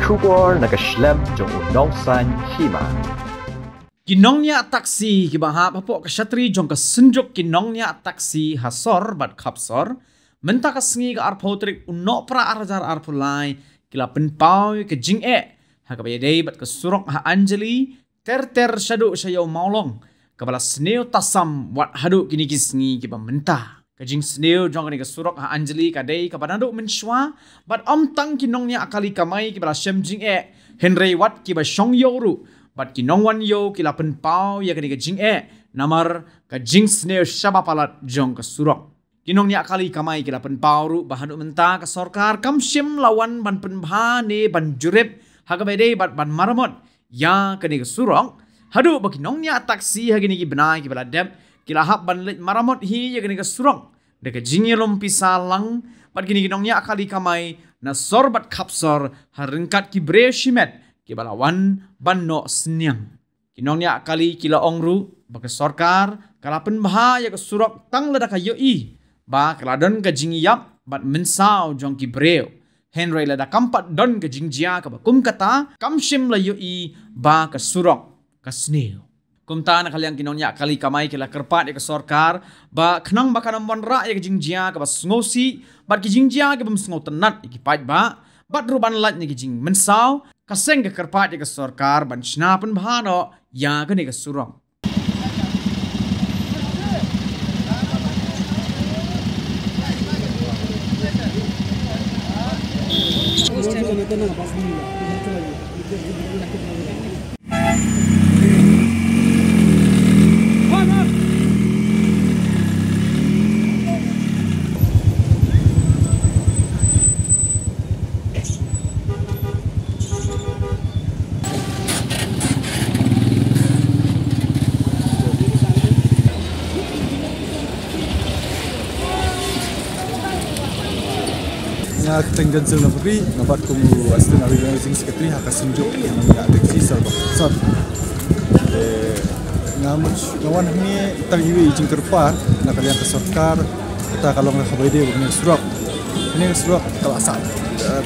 出国那个 slam 中农山起嘛。 Kinongnya taksi kibaha papok kshatri jong ka senjuk kinongnya taksi hasor bat kapsor menta ka sngi ka arpotrik unno pra arjar arpulai kila penpau ke jing ha ka bayadei bat ka surok ha anjali ter shadu shayo maulong kabala sneo tasam wat hadu kini kisngi kiba menta ka jing sneo jong ka surok ha anjali ka dei ka banadu menshwa bat tang kinongnya akali kamai kibala shem jing henry wat kiba shong yoru Bat kinong wan yo kila penpau ya kani ka jing namar ka jing sneo shaba palat jong ka surok. Kinong ni akali kamai kila penpau ru bahanu menta ka sorkar kam shim lawan ban penbha ne ban jurep hakabede bat ban maramot ya kani ka surok. Hadu ba kinong ni taksi ha kini ki benai ki baladep kila hap ban let maramot hi ya kani ka surok. De ka jing yelom pisalang bat kini kinong ni akali kamai na sorbat kapsor haringkat ki bre shimet kibalawan banno sniang kinongnya kali kila ongru baka sorkar kalapen bahaya ke surok tang leda ka yoi ba kaladon ka jingyap bat mensau jong ki breu henry leda kampat don ka jingjia ka bakum kata kamshim la yoi ba ka surok ka sneo kumta na kaliang kinongnya kali kamai kila kerpat ya ka sorkar ba khnang ba kanam wanra ya ka jingjia ka bas ngosi bat ki jingjia ka bam sngo tenat ki pait ba bat ruban lat ni ki jing mensau kaseng ke kerpat ke sorkar ban snapen bhano ya gani ke surong ya ketenggan sel nabri nabat kumu asli nabi sing sekretari hak senjuk yang ya taksi serba sat ngawan ini tergiwi jing kerpat nak kalian ke sorkar kita kalau nak khabaide ini surat kalau asal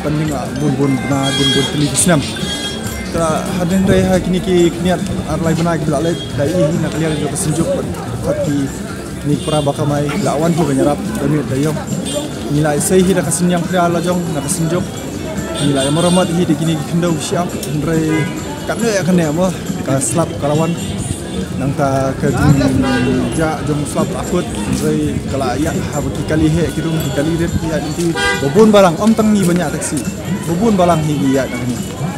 penting bun televisyen kita hadin rai ha kini ki niat arlai bena ki dalai dai ini nak kalian juga senjuk hati ni pra bakamai lawan tu menyerap demi dayong nilai saya hi nak senyang pria lajong nak senjok nilai meramat hi digini kendau siap ndrai kanne ya kanne mo ka slap kalawan nang ta ke ja jong slap akut ndrai kala ya habki kali he kidung kali det ya inti bobun balang tang ni banyak taksi bobun balang hi ya nang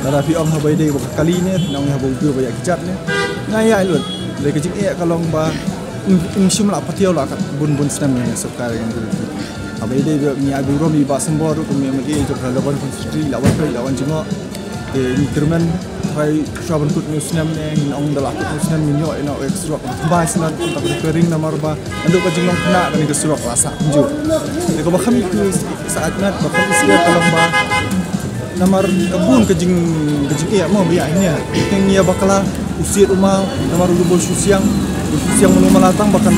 tetapi habai dei kali ni nang habu tu banyak kejat ni ngaya lut le kejik kalong ba ingshum la patio la bun senam ni sokar yang tu abai dei ni abu romi ba sembor ko me magi to lawan konstri lawan jimo ni kerman hai shaban kut musnam ne ni ong dala kut musnam ni yo eno extra ba sanan ta repairing namar ba ando ka jinglong kena ni ke surok rasa unjuk de ko ba khami ku saat nat ba khami sia kalong ba namar bun ke jing mo biya ni ya bakala usiat umau namar lubul susiang menu malatang bahkan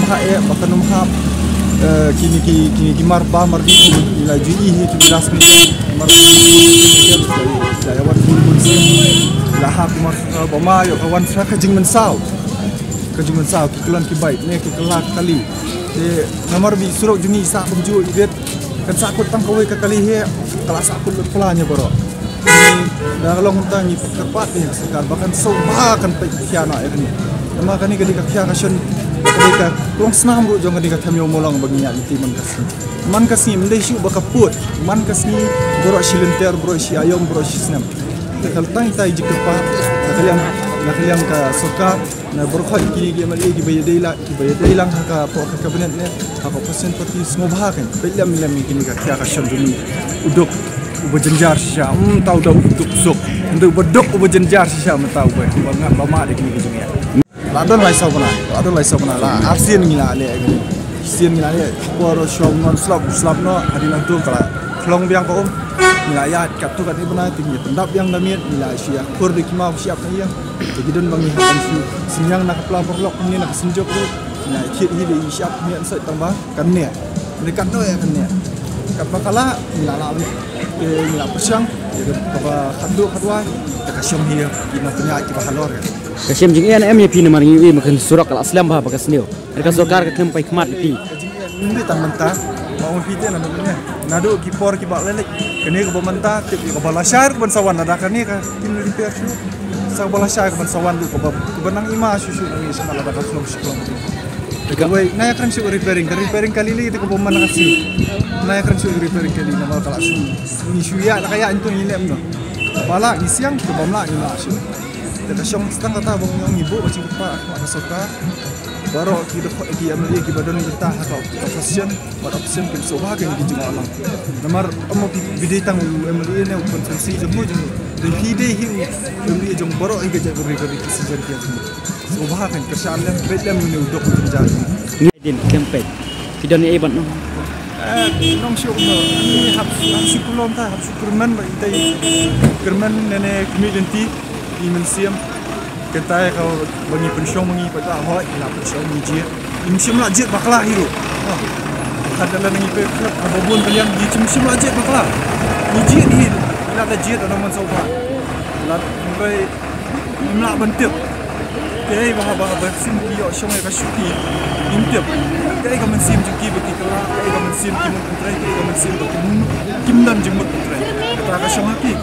bahkan mahap kini marba mardi ila jui itu jelas ni marba lawan bun lahap mar bama yo kawan sa kajing mensau kikelan ki baik ne kikelak kali de namar bi surok juni sa pemju idet kan sakut tang kawai ka kali he kelas sakut pelanya boro dah kalau huntang ni tepat ni sekar bahkan soba kan piana ini nama kani kadi ka khya kasion kadi ka kurang senam ru jong kadi ka thamyo molong baginya ti man kasni mendai shu bakaput man kasni boro silenter boro si ayom boro si senam kal tang tai jikpa kalian ka soka na boro khoi ki ge mali ki bayadei lang ka po ka kabinet ne ako pasen pati smoba kan belam kini ka khya kasion dumi uduk ubajenjar sya tahu dah uduk sok untuk bedok ubajenjar sya tahu ba bangat lama de kini ke Adon lai sau bana la arsian ngila le sien ngila le poro shong non slap no adina tu kala klong biang ko ngila ya kat tu kat ibna tinggi tendap yang damiet ngila sia kur de kimau siap ni ya begidon bangi hakan sinyang nak pelapor lok ni nak senjok tu ngila khit hi de siap ni sai tambah kan ne dekat tu ya kan ne kat bakala ngila la ke nilak persang jadi bapa khanduk khatwa ka syom hi ina punya ki bahalor kan Kasim jing en em pi namar ngi makan surak al aslam bah bakas neo. Mereka sorkar ke tempai khmat ti. Ini tang mentah mau pite namanya. Nado ki por ki bak lelek. Kene ke mentah tip ke balasar ban sawan ada kan ni ka tim repair su. Sa balasar ban sawan du ke benang ima susu ngi sama ada ka slom slom. Kawai naya kan su repairing kali li itu ke mana kasih. Naya kan su repairing kali nama kala su. Ni su ya kaya itu ni lem no. Bala ni siang ke bamla ni la su. Kita syong setang kata bang yang ibu macam apa mak soka baru kita ki amri ki badan kita atau option buat option kita soba kan kita juga alam nomor amo bidai tang amri ne konsensi jemu jemu dan hide him amri jong baru ai gaja beri sejar kia soba kan kesalam bedam ni udok menjadi Din campaign. Tidak ni iban no. Nong syuk no ni hab syukulom ta hab syukurman ba itai kerman nene community di museum kita kau bagi pensiun bagi pada awak ila pensiun ni museum la jet bakla hiru kada la ni pe club abon kalian di museum la jet bakla ni jet ni ila da jet ada man sofa la ngai imla bentuk kai bah sim ki yo shong ka shuki intip kai ka museum juki bagi kala kai ka museum ki mun trai kai ka museum kim dan jemut trai kita ka shong haki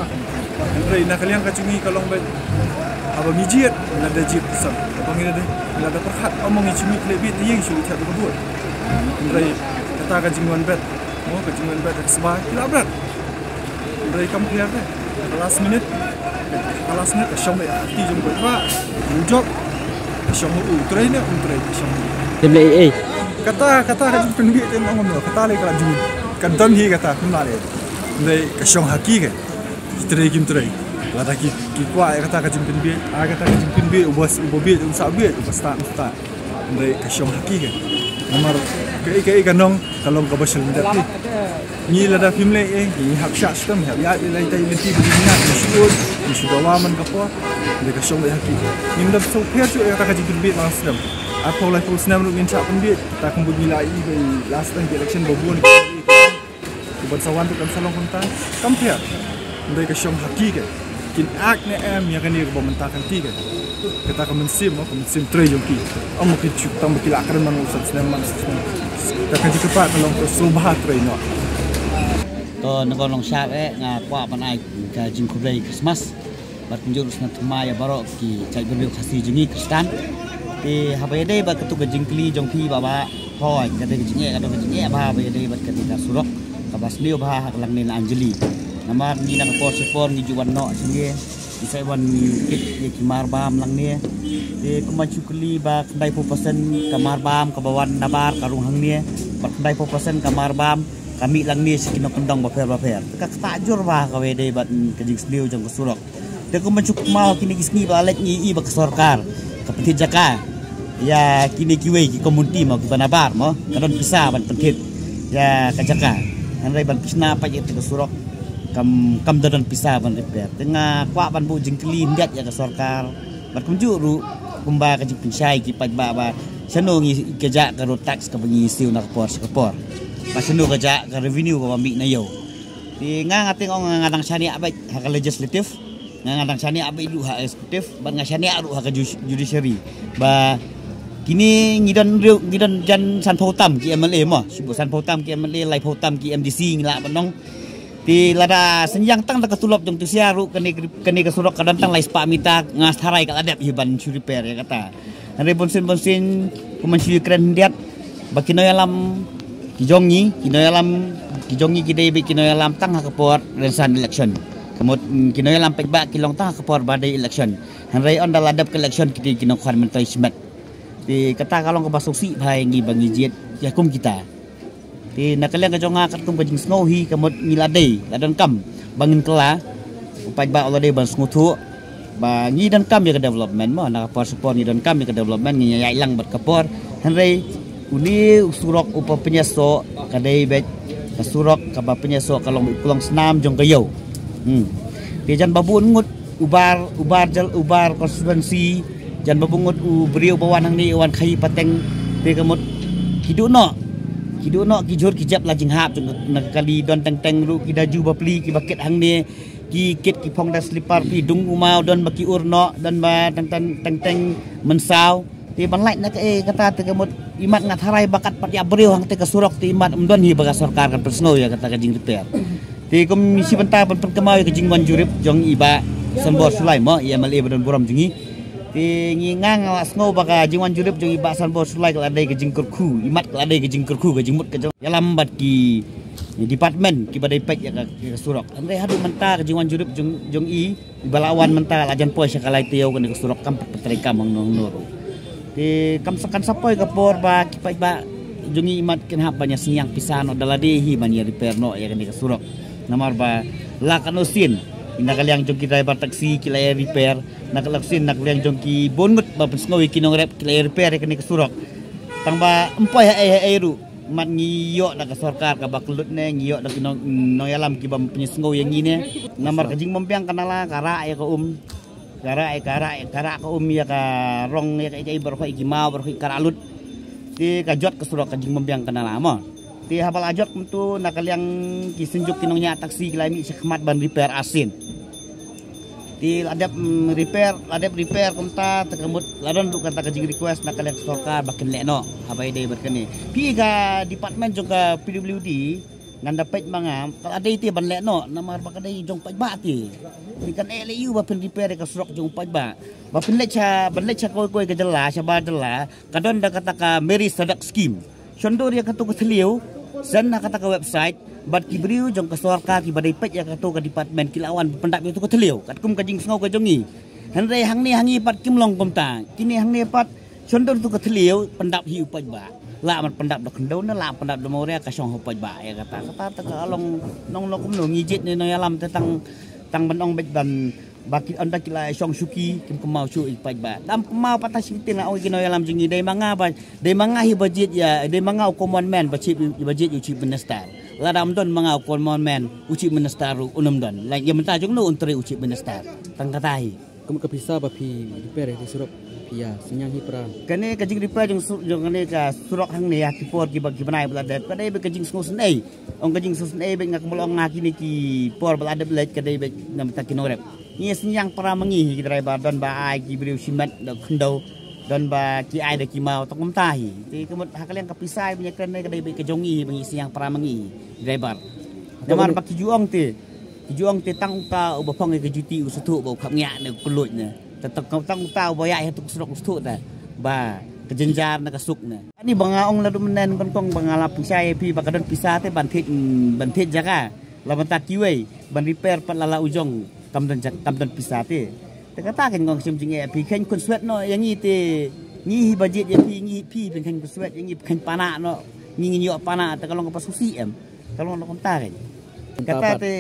Andrei nak kalian kacungi kalau baik abang mijit ada jip besar abang ini ada perhat omong icimi klebit yang sulit satu kedua Andrei kata kacungan bet mau kacungan bet sebaik tidak berat Andrei compare deh last minute syong baik hati jom berapa mujok syong utrai ni utrai syong Temle kata kacung penbit yang ngomong kata lagi kalau jum kanton hi kata kembali Andrei syong haki kan Tray kim tray, lada ki kuat kata kacung pinbi, kata kacung pinbi ubas ubobit ubasabit ubastan ubastan, dari kasyong haki kan, nomor kai kanong kalau kau bersel mendat ni lada film ni hak syak sistem hak ya ilai tai menti begini ni sudah waman kapo, dari kasyong haki, ni mendat so fair tu kata kacung pinbi lang sistem, apa oleh pun sistem lu minta pinbi, tak kembali lagi last time election bobon, buat sawan tu kan salong kontan, compare. Mereka syong haki kan, kin ak ne yang kan dia bermentahkan tiga. Kita akan mensim tray jongki. Mungkin cukup tambah kila akaran mana usah senang. Kita akan cepat kalau kesubahat tray no. To nagolong siya nga panay ka jingkublay Christmas. Bat njurus na tumaya barok ki chay berbiyo kasi jingi Kristan. Habay day bat katu ka jingkli jongki baba hoy kata jingi ba habay day bat katika surok kabas liyo ba haklang nila Anjali. Namar ni nak por ni juwan no singe isai wan kit kimar bam lang ni kumachukli ba kandai popasen kamar bam kabawan nabar karung hang ni kandai popasen kamar bam kami lang ni sikino kendong baper ka tajur ba kawe de bat kajing sliu jong kesurok de kumachuk mau kini isni balek ni i ba kesorkar kapeti jaka ya kini kiwe ki komuniti mau ki banabar mo kadon pisah ban pentit ya kajaka andai ban pisna pa yet kesurok kam dadan pisah ban repair tengah kuat ban bu jingkli ndiat ya ke sorkar bat kunjuru kumba ka jing pinsai ki pajba ba sano ngi keja ka tax ka bengi siu nak por sekepor pas sano keja ka revenue ka ambi na yo ti nga ngating ong ngadang sani abay hak legislatif nga ngadang sani abay lu hak eksekutif ban nga sani aru hak judiciary ba kini ngidan jan san pautam ki MLA mo sibu san pautam ki MLA lai pautam ki MDC ngila banong ti lada senjang tang tak tulop jong tusiaru kene kesurok kadantang lai spa mita ngas harai kal adap hiban repair ya kata andre bonsin kumansi kren diat bakino yalam kijongi kidai be kino yalam tang hakapor rensan election kemut kino yalam pekba kilong tang hakapor badai election andre on dal adap ke election kino khan mentai simat ti kata kalong ke basuksi bhai ngi bangi jet ya kum kita ti nakalian ka jonga katung ka jing snowi kamot ngilade ladan kam bangin kela upaj ba olade ban snguthu ba ngi dan kam ya ke development mo nak por support ngi dan kam ya ke development ngi ya ilang bat kapor hanrei uni usurok upa penyaso kadai bet kasurok kaba penyaso kalong pulang senam jong kayo ti jan babun ngut ubar konstituensi jan babungut u beriu bawan hang ni wan khai pateng ti kamot hidu no Kidu no ki jor ki jap la jing hap nak kali don teng ru ki daju bapli ki baket hang ni ki kit ki phong da slipper pi dung umau don baki urno don ba teng mensau ti banlai nak kata te kemut imat ngat harai bakat pat ya breu hang te ka surok ti imat umdon hi baga sarkar kan persno ya kata ka jing repair ti komisi benta pen kemau ke jing wan jurip jong iba sanbor sulai mo ya mali badon buram jingi ti ngingang awas ngo baga jing wan jurip jong iba sanbor sulai ka adai ke jing kurku imat ka adai ke jing kurku ke jingmut ke jong ya lambat ki department ki badai pek ya ka surok andre hadu menta ke jing wan jurip jong i balawan menta ajan poi sakalai teo ke surok kam petrai kam nong noro ti kam sakan sapoi ka por ba ki pai ba jongi imat ken hap banyak siang pisano daladehi banya repair no ya kan ka surok namar ba la kanosin inakaliang jong ki driver taxi ki la repair nakalaksin nakaliang jong ki bonmut ba pesngowi kinong rep ki la repair kan ka surok tang ba empoi ha ru mat ngiyo na ka sarkar ka baklut ne ngiyo na kinong noyalam ki bam penyesngow yang ini namar ka jing mompiang kanala kara ya ka kara ka ya ka rong ya ka bar khoi ki mau bar khoi karalut ti ka jot ka surok ka jing mompiang kanala mo ti habal ajot mentu nakaliang ki senjuk kinongnya taksi kilami sekhmat ban repair asin ti ladap repair kumta tekemut ladon du kata ka jing request nakaliang sarkar bakin lekno habai dei berkene pi ka department juga PWD nganda pej mangam kal ada iti ban lekno namar bakadai jong pej ba ti ikan LU ba pen repair ka surok jong pej ba pen lecha koi ka jela saba jela kadon da kata ka Mary Sadak scheme sondor ya katu ka theliu san na kata ka website bat kibriu jong ka sarkar ki badai pej ya katu ka department kilawan pendap itu ka theliu katkum ka jing sngo ka jongi hanrei hangi pat kimlong komta kini hangni pat sondor tu ka theliu pendap hi pej ba la man pendap dok ndau na la pendap do moria ka song hopaj ba ya kata ka along nong kum no ngijit ni no yalam tang banong bet dan bakit anda kila song suki kim kemau su ipaj ba dam kemau patah sitin la oi kino yalam jingi dai manga hi budget ya dai manga common man budget uci minister la dam don manga common man uci minister unum don la ya menta jong no untri uci minister tang katai kum kapisa ba pi repair di surok ya senyang hi pra kane ka jing repair jong kane ka surok hang ne ya ki por ki bagi banai beladep kadai be ka jing sngo snei ong ka jing snei be ngak bolong ngaki ni ki por beladep lek kadai be ngam ta kinorep ni senyang para mengi ki driver don ba ai ki briu simat dok khndau don ba ki ai de ki mau tok tahi ti kemut hakaliang ka pisai punya kane kadai be ka jongi bengi senyang para mengi driver jamar bak ki juong ti tang ta ubapong ke juti usutu ba khap nya ne kulut ne tetap tang tahu boya itu surok usut dah, ba kejenjar nak kasuk ne. Ini bangaong ladu menen kongkong bangalap pisai pi bakadon pisah te bantit jaga, lawan takiwei ban repair pat lala ujong tamdan pisah te. Terkata kan ngong sim jinge pi ken kun sweat no yang ite ngi budget ya pi pen ken kun sweat yang pen pana no ngi yo pana te kalau ngapa susi em kalau nak kontar kan.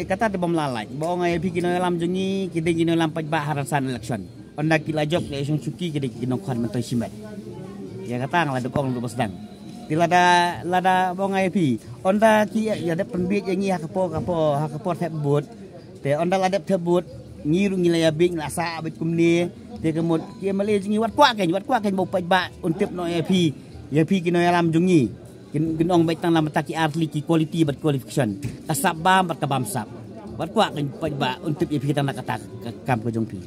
Kata te bom lalai, bawa ngai pi kino lam jungi kide kino lam paj ba harasan election. Onda kila jok le song cuki ke kinokhan mentoi simet ya kata ngala dekong lu basdang tilada bongai pi onda ki ya de penbit yang ngi hakapo tebut te onda ladep tebut ngiru ngilaya bing la sa bet kumni te kemut ki male jingi wat kwa ken bo paj ba untip no ya pi kino lam jungi ginong bet tang lam taki arli ki quality bat qualification kasabam bat kabamsap wat kwa ken paj ba untip ya pi tang nakata kam ko jong pi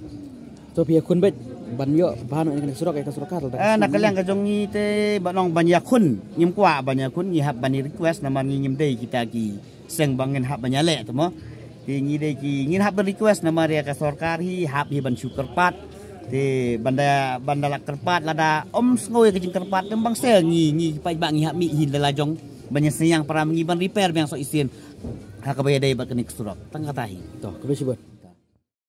so pia kun bet banyo bahan ini surok ka surokar nakaliang ka jongi te banong banyakun nyim kwa banyakun ngi hab bani request naman ngi nyim dei kita ki seng bangin hab banyale to mo ti ngi dei ki ngi hab request nama ria ka sarkar hi hab hi ban syukur pat ti banda lak kerpat lada om ngoi ke jing kerpat tembang sel ngi pai bang ngi hab mi hi la jong banyak siang para ngi ban repair yang so isin ha ka bayadai ba kenik surok tang katahi to kebesi buat